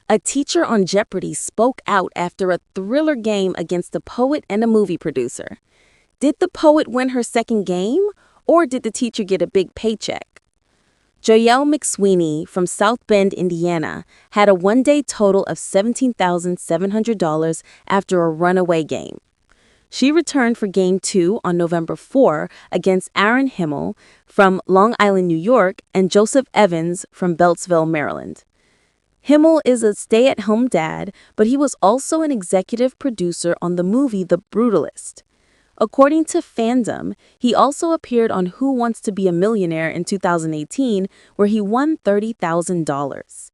A teacher on Jeopardy spoke out after a thriller game against a poet and a movie producer. Did the poet win her second game, or did the teacher get a big paycheck? Joelle McSweeney from South Bend, Indiana, had a one-day total of $17,700 after a runaway game. She returned for Game 2 on November 4 against Aaron Himmel from Long Island, New York, and Joseph Evans from Beltsville, Maryland. Himmel is a stay-at-home dad, but he was also an executive producer on the movie The Brutalist. According to Fandom, he also appeared on Who Wants to Be a Millionaire in 2018, where he won $30,000.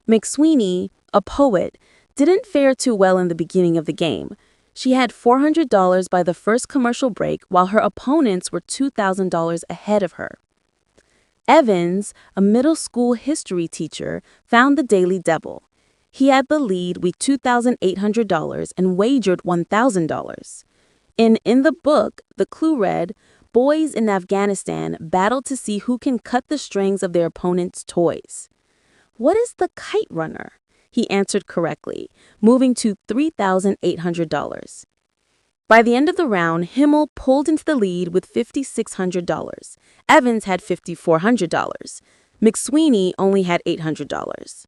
McSweeney, a poet, didn't fare too well in the beginning of the game. She had $400 by the first commercial break, while her opponents were $2,000 ahead of her. Evans, a middle school history teacher, found the Daily Double. He had the lead with $2,800 and wagered $1,000. In the book, the clue read, "Boys in Afghanistan battle to see who can cut the strings of their opponent's toys." What is the kite runner? He answered correctly, moving to $3,800. By the end of the round, Himmel pulled into the lead with $5,600. Evans had $5,400. McSweeney only had $800.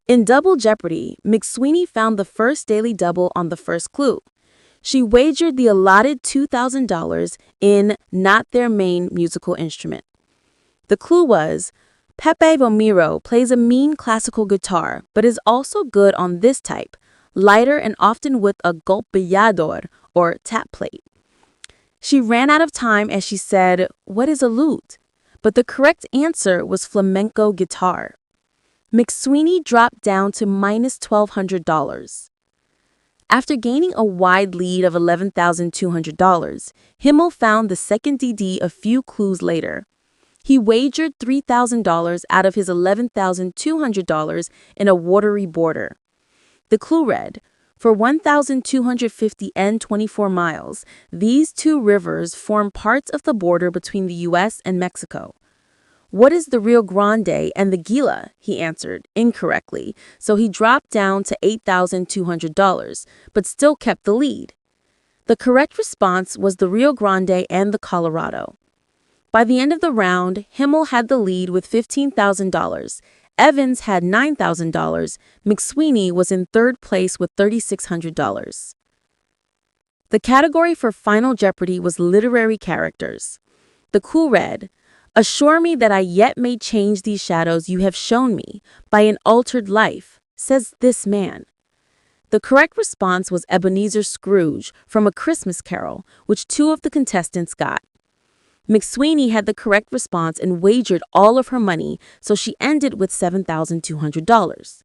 In Double Jeopardy, McSweeney found the first daily double on the first clue. She wagered the allotted $2,000 in Not Their Main Musical Instrument. The clue was, Pepe Bomiro plays a mean classical guitar, but is also good on this type, lighter and often with a golpeador, or tap plate. She ran out of time as she said, "What is a lute?" But the correct answer was flamenco guitar. McSweeney dropped down to minus $1,200. After gaining a wide lead of $11,200, Himmel found the second DD a few clues later. He wagered $3,000 out of his $11,200 in a watery border. The clue read, "For 1,250 and 24 miles, these two rivers form parts of the border between the U.S. and Mexico." "What is the Rio Grande and the Gila?" he answered incorrectly, so he dropped down to $8,200, but still kept the lead. The correct response was the Rio Grande and the Colorado. By the end of the round, Himmel had the lead with $15,000. Evans had $9,000. McSweeney was in third place with $3,600. The category for Final Jeopardy was literary characters. The clue read, "Assure me that I yet may change these shadows you have shown me by an altered life, says this man." The correct response was Ebenezer Scrooge from A Christmas Carol, which two of the contestants got. McSweeney had the correct response and wagered all of her money, so she ended with $7,200.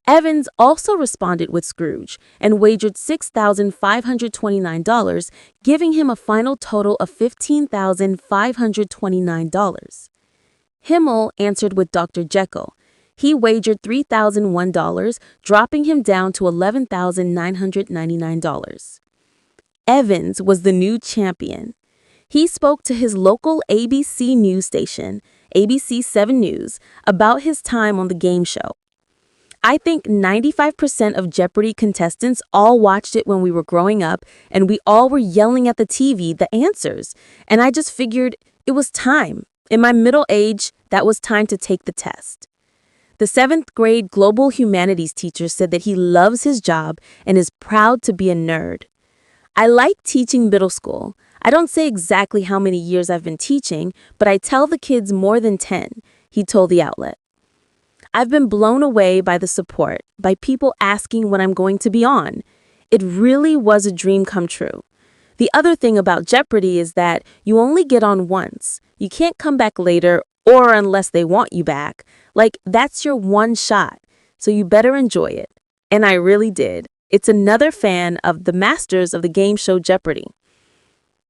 Evans also responded with Scrooge and wagered $6,529, giving him a final total of $15,529. Himmel answered with Dr. Jekyll. He wagered $3,001, dropping him down to $11,999. Evans was the new champion. He spoke to his local ABC news station, ABC 7 News, about his time on the game show. "I think 95% of Jeopardy contestants all watched it when we were growing up, and we all were yelling at the TV the answers, and I just figured it was time. In my middle age, that was time to take the test." The 7th grade global humanities teacher said that he loves his job and is proud to be a nerd. "I like teaching middle school. I don't say exactly how many years I've been teaching, but I tell the kids more than 10, he told the outlet. "I've been blown away by the support, by people asking when I'm going to be on. It really was a dream come true. The other thing about Jeopardy is that you only get on once. You can't come back later or unless they want you back. Like, that's your one shot, so you better enjoy it." And I really did. It's another fan of the masters of the game show Jeopardy.